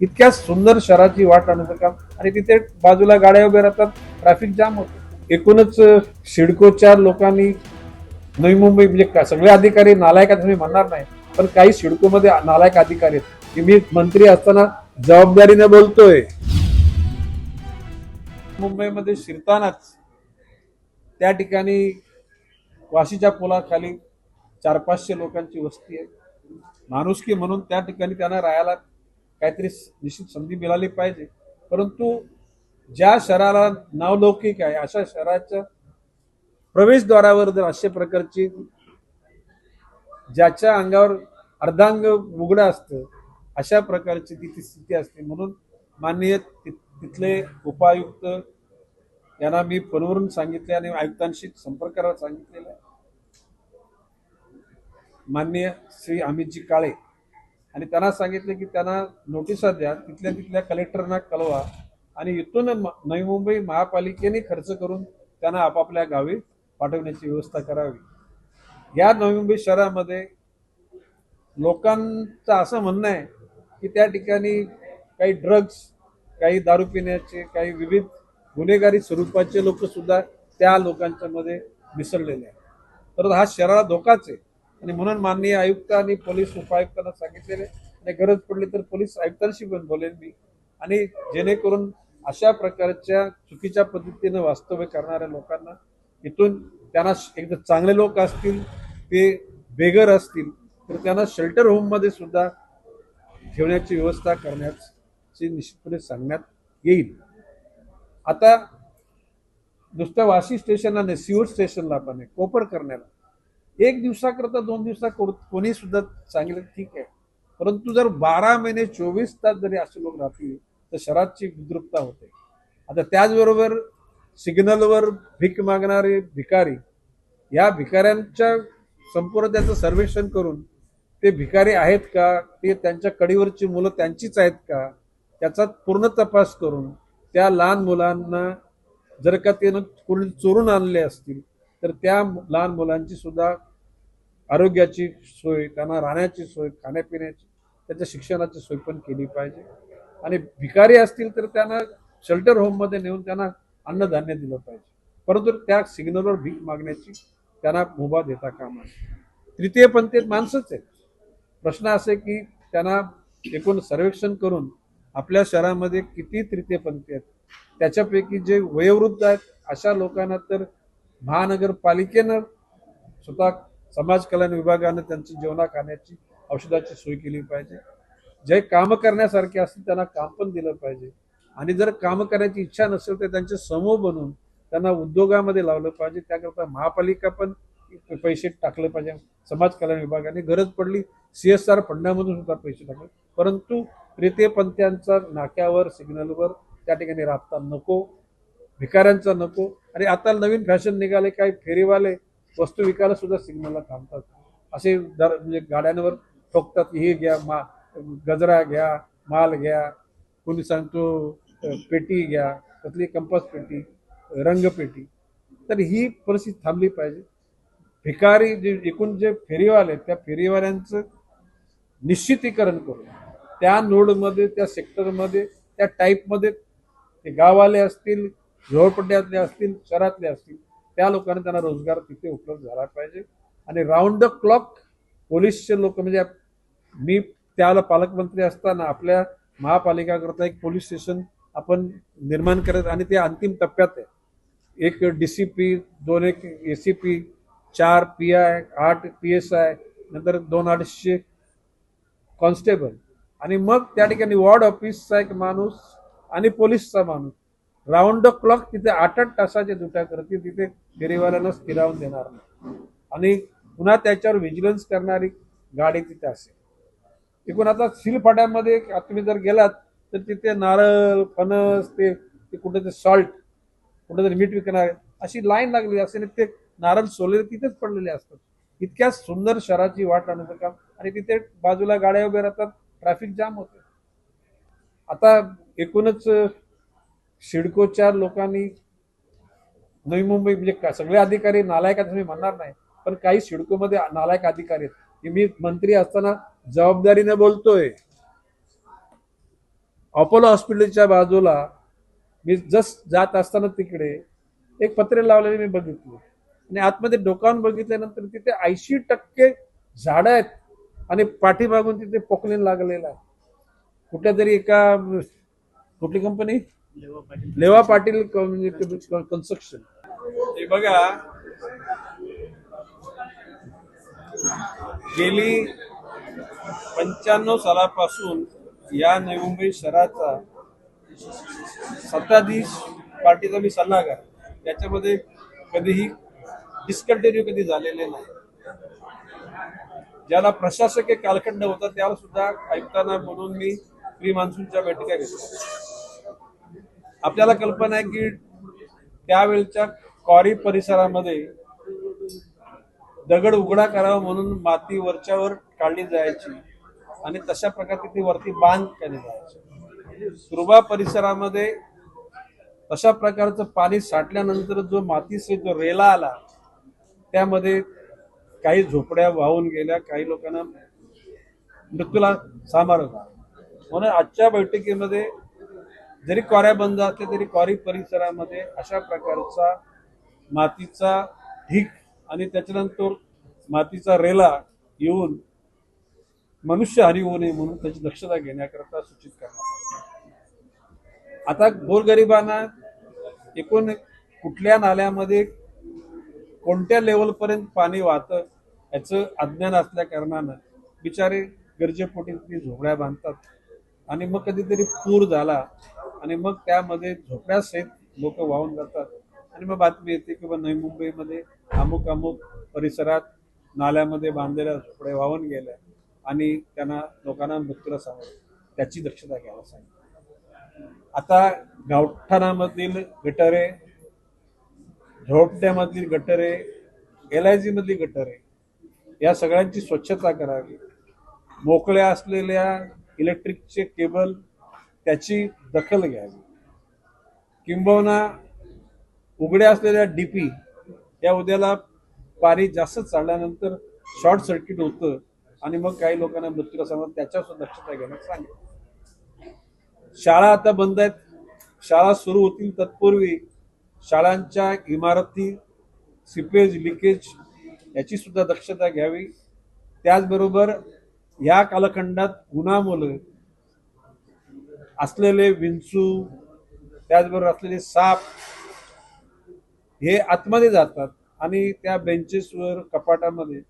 इतक्या सुंदर शहराची वाट आणण्याचं काम आणि तिथे बाजूला गाड्या उभ्या राहतात, ट्रॅफिक जाम होतं. एकूणच सिडकोच्या लोकांनी नवी मुंबई म्हणजे सगळे अधिकारी नालायक आहेत मी म्हणणार नाही, पण काही सिडकोमध्ये नालायक अधिकारी आहेत की मी मंत्री असताना जबाबदारीने बोलतोय. मुंबईमध्ये शिरतानाच त्या ठिकाणी वाशीच्या पुलाखाली 400-500 लोकांची वस्ती आहे. माणुसकी म्हणून त्या ठिकाणी त्यांना राहायला काहीतरी निश्चित संधी मिळाली पाहिजे. परंतु ज्या शहराला नावलौकिक आहे अशा शहराच्या प्रवेशद्वारावर जर अशा प्रकारची ज्याच्या अंगावर अर्धांग उघडं असतं अशा प्रकारची तिथे स्थिती असते. म्हणून माननीय तिथले उपायुक्त यांना मी फोनवरून सांगितले आणि आयुक्तांशी संपर्क करायला सांगितलेलं आहे. माननीय श्री अमितजी काळे आणि त्यांना सांगितले की त्यांना नोटिसा द्या, तिथल्या कलेक्टरना कळवा आणि इथून नवी मुंबई महापालिकेने खर्च करून त्यांना आपापल्या गावी पाठवण्याची व्यवस्था करावी. या नवी मुंबई शहरामध्ये लोकांचं असं म्हणणं आहे की त्या ठिकाणी काही ड्रग्ज, काही दारू पिण्याचे, काही विविध गुन्हेगारी स्वरूपाचे लोक सुद्धा त्या लोकांच्या मध्ये मिसळलेले आहेत. तर हा शहराला धोकाच आहे आणि म्हणून माननीय आयुक्त आणि पोलीस उपायुक्तांना सांगितलेले आणि गरज पडली तर पोलीस आयुक्तांशी पण बोलेन मी. आणि जेणेकरून अशा प्रकारच्या चुकीच्या पद्धतीनं वास्तव्य करणाऱ्या लोकांना इथून त्यांना एकदा चांगले लोक असतील, ते बेघर असतील तर त्यांना शेल्टर होममध्ये सुद्धा ठेवण्याची व्यवस्था करण्याची निश्चितपणे सांगण्यात येईल. आता नुसत्या वाशी स्टेशनला नाही, सिहोर स्टेशनला पण आहे, कोपर करण्याला 1 दिवसाकरता 2 दिवसा कोणी सुद्धा सांगितलं ठीक आहे. परंतु जर 12 महिने 24 तास जरी असे लोक राहतील तर शहराची विद्रुपता होते. आता त्याचबरोबर सिग्नलवर भीक मागणारे भिकारी, या भिकाऱ्यांच्या संपूर्ण त्याचं सर्वेक्षण करून ते भिकारी आहेत का, ते त्यांच्या कडीवरची मुलं त्यांचीच आहेत का, त्याचा पूर्ण तपास करून त्या लहान मुलांना जर का ते कोणी चोरून आणले असतील तर त्या लहान मुलांची सुद्धा आरोग्याची सोय, त्यांना राहण्याची सोय, खाण्यापिण्याची, त्याच्या शिक्षणाची सोय पण केली पाहिजे. आणि भिकारी असतील तर त्यांना शेल्टर होममध्ये नेऊन त्यांना अन्नधान्य दिलं पाहिजे. परंतु त्या सिग्नलवर भीक मागण्याची त्यांना मुभा देता कामा नये. तृतीयपंथीय माणसंच आहेत. प्रश्न असे की त्यांना एकूण सर्वेक्षण करून आपल्या शहरामध्ये किती तृतीयपंथी आहेत, त्याच्यापैकी जे वयोवृद्ध आहेत अशा लोकांना तर महानगरपालिकेनं स्वतः समाज कल्याण विभागानं त्यांची जेवणा खाण्याची, औषधाची सोय केली पाहिजे. जे काम करण्यासारखे असतील त्यांना काम पण दिलं पाहिजे. आणि जर काम करण्याची इच्छा नसेल तर त्यांचे समूह बनवून त्यांना उद्योगामध्ये लावलं पाहिजे. त्याकरता महापालिका पण पैसे टाकले पाहिजे. समाज कल्याण विभागाने गरज पडली CSR फंडामधून सुद्धा पैसे टाकले. परंतु तृतीयपंथीयांचा नाक्यावर, सिग्नलवर त्या ठिकाणी राबता नको, भिकाऱ्यांचा नको. आणि आता नवीन फॅशन निघाले, काही फेरीवाले वस्तू विकायला सुद्धा सिग्नलला थांबतात. असे म्हणजे गाड्यांवर ठोकतात की हे घ्या, गजरा घ्या, माल घ्या, कोणी सांगतो पेटी घ्या, कसली कंपास पेटी, रंगपेटी. तर ही परिस्थिती थांबली पाहिजे. भिकारी जे एकूण जे फेरीवाले त्या फेरीवाल्यांचं निश्चितीकरण करून त्या नोडमध्ये, त्या सेक्टरमध्ये, त्या टाईपमध्ये ते गाववाले असतील, झोपडपट्ट्यातले असतील, शहरातले असतील, त्या लोकांना त्यांना रोजगार तिथे उपलब्ध झाला पाहिजे. आणि राऊंड द क्लॉक पोलीसचे लोक, म्हणजे मी त्याला पालकमंत्री असताना आपल्या महापालिकाकरता एक पोलीस स्टेशन आपण निर्माण करत आणि ते अंतिम टप्प्यात आहे. 1 DCP, 2 ACP, 4 PI, 8 PSI, नंतर 200-250 कॉन्स्टेबल आणि मग त्या ठिकाणी वॉर्ड ऑफिसचा एक माणूस आणि पोलीसचा माणूस राऊंड द क्लॉक तिथे 8-8 तासाच्या ड्युट्या करतील. तिथे फेरीवाल्यांना स्थिरावून देणार नाही आणि पुन्हा त्याच्यावर व्हिजिलन्स करणारी गाडी तिथे असेल. एकूण आता सिलफाट्यामध्ये तुम्ही जर गेलात तर तिथे नारळ, फणस, ते कुठे सॉल्ट, कुठेतरी मीठ विकणार अशी लाईन लागलेली असते. ते नारळ सोललेले तिथेच पडलेले असतात. इतक्या सुंदर शहराची वाट आणण्याचं काम आणि तिथे बाजूला गाड्या उभ्या राहतात, ट्रॅफिक जाम होते. आता एकूणच सिडकोच्या लोकांनी नवी मुंबई म्हणजे सगळे अधिकारी नालायक आहेत मी म्हणणार नाही, पण काही सिडकोमध्ये नालायक अधिकारी आहेत की मी मंत्री असताना जबाबदारीने बोलतोय. अपोलो हॉस्पिटलच्या बाजूला मी जस्ट जात असताना तिकडे एक पत्रे लावलेले मी बघितले आणि आतमध्ये डोकावून बघितल्यानंतर तिथे 80% झाडं आहेत आणि पाठीमागून तिथे पोकलेन लागलेला आहे. कुठल्या तरी एका कुठली कंपनी लेवा पाटील कन्स्ट्रक्शन. हे बघा, गेली 95 सालापासून या नवी मुंबई शहराचा सत्ताधीश पार्टीचा मी सल्लागार, त्याच्यामध्ये कधीही डिस्कंटिन्यू कधी झालेले नाही. ज्याला प्रशासकीय कालखंड होता त्याला सुद्धा आयुक्तांना बोलून मी प्री मान्सूनच्या बैठका घेतल्या. आपल्याला कल्पना आहे की त्यावेळच्या क्वारी परिसरामध्ये दगड उघडा करावा म्हणून माती वरच्यावर काढली जायची आणि तशा प्रकारे ती वरती बांध केली जायची. सुरबा परिसरामध्ये तशा प्रकारचं पाणी साठल्यानंतर जो मातीचे जो रेला आला त्यामध्ये काही झोपड्या वाहून गेल्या, काही लोकांना मृत्यूला सामोरं झालं. म्हणून आजच्या बैठकीमध्ये जरी क्वाऱ्या बंद असल्या तरी क्वारी परिसरामध्ये अशा प्रकारचा मातीचा ढीग आणि त्याच्यानंतर मातीचा रेला येऊन मनुष्यहानी होऊ नये म्हणून त्याची दक्षता घेण्याकरता सूचित करण्यात आले. आता गोरगरिबांना एकूण कुठल्या नाल्यामध्ये कोणत्या लेवलपर्यंत पाणी वाहतं याचं अज्ञान असल्या कारणानं बिचारे गरजेपोटी ती झोपड्या बांधतात आणि मग कधीतरी पूर झाला आणि मग त्यामध्ये झोपड्यासहित लोक वाहून जातात आणि मग बातमी येते की नवी मुंबईमध्ये अमुक अमुक परिसरात नाल्यामध्ये बांधलेल्या झोपड्या वाहून गेल्या आणि त्यांना लोकांना मृत्यूला सामोरं. त्याची दक्षता घ्यायला सांगितलं. आता गावठाणामधील गटारे, झोपड्यामधली गटारे, LIG मधली गटारे या सगळ्यांची स्वच्छता करावी. मोकळ्या असलेल्या इलेक्ट्रिकचे केबल त्याची दखल घ्यावी. किंबहुना उघड्या असलेल्या DP या उद्याला पाणी जास्त चालल्यानंतर शॉर्ट सर्किट होतं आणि मग काही लोकांना मृत्यूला सामोरं, त्याच्यावर सुद्धा दक्षता घेण्यास सांगितलं. शाळा आता बंद आहेत. शाळा सुरू होतील तत्पूर्वी शाळांच्या इमारती सिपेज लिकेज याची सुद्धा दक्षता घ्यावी. त्याचबरोबर या कालखंडात उन्हामुळे असलेले विंचू, त्याचबरोबर असलेले साप हे आतमध्ये जातात आणि त्या बेंचेसवर कपाटामध्ये.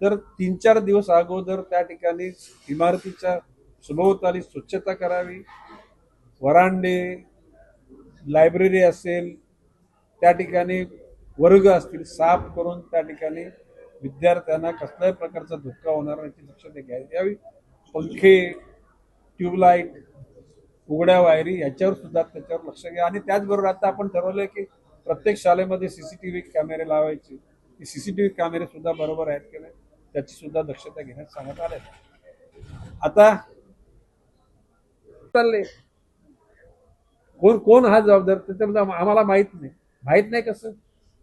तर 3-4 दिवस अगोदर त्या ठिकाणी इमारतीच्या सभोवताली स्वच्छता करावी. वरांडे, लायब्ररी असेल त्या ठिकाणी वर्ग असतील साफ करून त्या ठिकाणी विद्यार्थ्यांना कसल्याही प्रकारचा धोका होणार नाही याची दक्षता घ्यायला यावी. पंखे, ट्यूबलाईट, उघड्या वायरी याच्यावर सुद्धा त्याच्यावर लक्ष घ्या. आणि त्याचबरोबर आता आपण ठरवलंय की प्रत्येक शाळेमध्ये CCTV कॅमेरे लावायचे. CCTV कॅमेरे सुद्धा बरोबर आहेत की नाही त्याची सुद्धा दक्षता घेण्यास सांगण्यात आले. आता चालले कोण कोण हा जबाबदार त्याच्यामध्ये आम्हाला माहित नाही कसं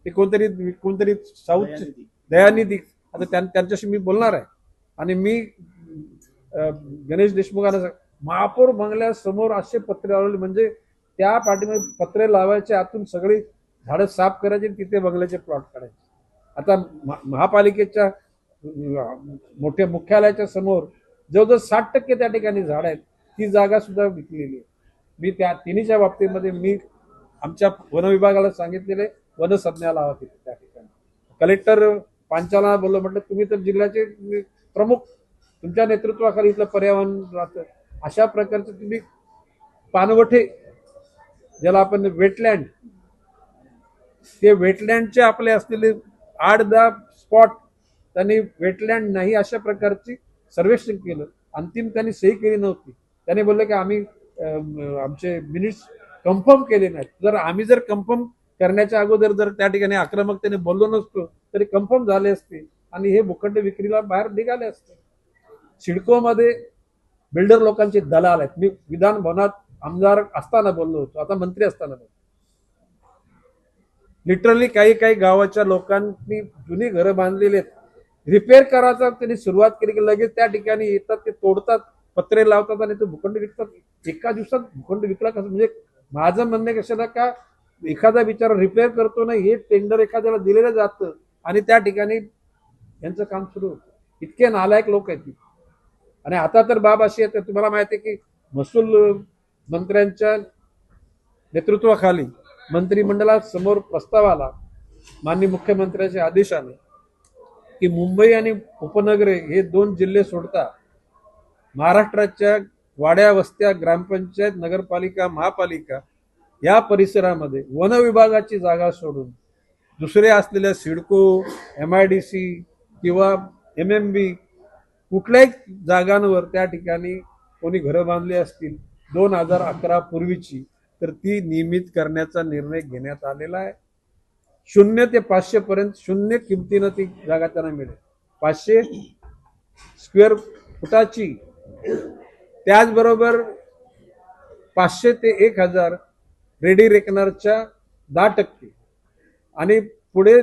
ते कोणतरी साऊथ दयानिधी. आता त्यांच्याशी मी बोलणार आहे आणि मी गणेश देशमुखांना महापौर बंगल्यासमोर असे पत्रे लावले म्हणजे त्या पाठीमध्ये पत्रे लावायचे, आतून सगळी झाडं साफ करायची, तिथे बंगल्याचे प्लॉट काढायचे. आता महापालिकेच्या मोठ्या मुख्यालयाच्या समोर जवळजवळ 60% त्या ठिकाणी झाड आहेत. ती जागा सुद्धा विकलेली आहे. मी त्या तिन्हीच्या बाबतीमध्ये मी आमच्या वन विभागाला सांगितलेले वनसंज्ञा लावा तिथे त्या ठिकाणी. कलेक्टर पांचाला बोललो, म्हटलं तुम्ही तर जिल्ह्याचे प्रमुख, तुमच्या नेतृत्वाखाली इथलं पर्यावरण राहतं. अशा प्रकारचं तुम्ही पानवठे ज्याला आपण वेटलँड, ते वेटलँडचे आपले असलेले 8-10 स्पॉट त्यांनी वेटलँड नाही अशा प्रकारची सर्वेक्षण केलं. अंतिम त्यांनी सही केली नव्हती. त्यांनी बोलले की आम्ही आमचे मिनिट्स कन्फर्म केले नाहीत. आम्ही कन्फर्म करण्याच्या अगोदर जर त्या ठिकाणी आक्रमकतेने बोललो नसतो तरी कन्फर्म झाले असते आणि हे भूखंड विक्रीला बाहेर निघाले असते. सिडकोमध्ये बिल्डर लोकांचे दलाल आहेत. मी विधान भवनात आमदार असताना बोललो होतो, आता मंत्री असताना बोलतो. लिटरली काही गावाच्या लोकांनी जुनी घरं बांधलेली आहेत, रिपेअर करायचा त्यांनी सुरुवात केली की लगेच त्या ठिकाणी येतात, ते तोडतात पत्रे लावतात आणि तो भूखंड विकतात. एका दिवसात भूखंड विकला कसं? म्हणजे माझं म्हणणे कशाला का एखादा बिचारा रिपेअर करतो ना, हे टेंडर एखाद्याला दिलेलं जातं आणि त्या ठिकाणी यांचं काम सुरू होतं. इतके नालायक लोक आहेत. आणि आता तर बाब अशी आहे, तुम्हाला माहिती आहे की महसूल मंत्र्यांच्या नेतृत्वाखाली मंत्रिमंडळासमोर प्रस्ताव आला माननीय मुख्यमंत्र्यांच्या आदेशाने की मुंबई आणि उपनगरे हे 2 जिल्हे सोडता महाराष्ट्राच्या वाड्या वस्त्या ग्रामपंचायत नगरपालिका महापालिका या परिसरामध्ये वन विभागाची जागा सोडून दुसऱ्या असलेल्या सिडको MIDC किंवा MMB कुठल्याही जागांवर त्या ठिकाणी कोणी घरं बांधली असतील 2011 पूर्वीची तर ती नियमित करण्याचा निर्णय घेण्यात आलेला आहे. 0 ते 500 पर्यंत शून्य किमतीनं ती जागा त्यांना मिळेल. 500 स्क्वेअर फुटाची. त्याचबरोबर 500 ते 1000 रेडी रेकनरच्या 10% आणि पुढे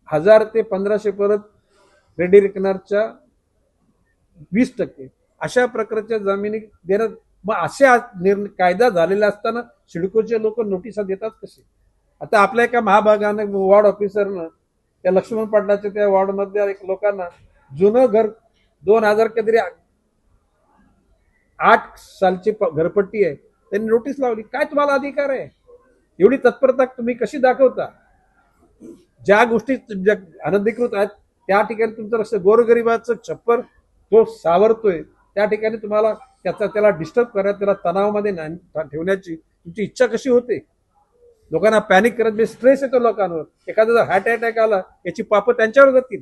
1000 ते 1500 परत रेडी रेकनरच्या 20%. अशा प्रकारच्या जमिनी देण्यात. मग अशा कायदा झालेला असताना सिडकोचे लोक नोटिसा देतात कसे? आता आपल्या एका महाभागानं वॉर्ड ऑफिसरनं त्या लक्ष्मण पाटलाच्या त्या वॉर्डमध्ये एक लोकांना जुनं घर 2000 काहीतरी 8 सालची घरपट्टी आहे, त्यांनी नोटीस लावली. काय तुम्हाला अधिकार आहे? एवढी तत्परता तुम्ही कशी दाखवता? ज्या गोष्टी अनधिकृत आहेत त्या ठिकाणी तुमचं लक्ष, गोरगरिबाचं छप्पर तो सावरतोय त्या ठिकाणी तुम्हाला त्याला डिस्टर्ब करा, त्याला तणावामध्ये ठेवण्याची तुमची इच्छा कशी होते? लोकांना पॅनिक करत, स्ट्रेस येतो लोकांवर. एखादा जर हार्ट अटॅक आला याची पापं त्यांच्यावर जातील.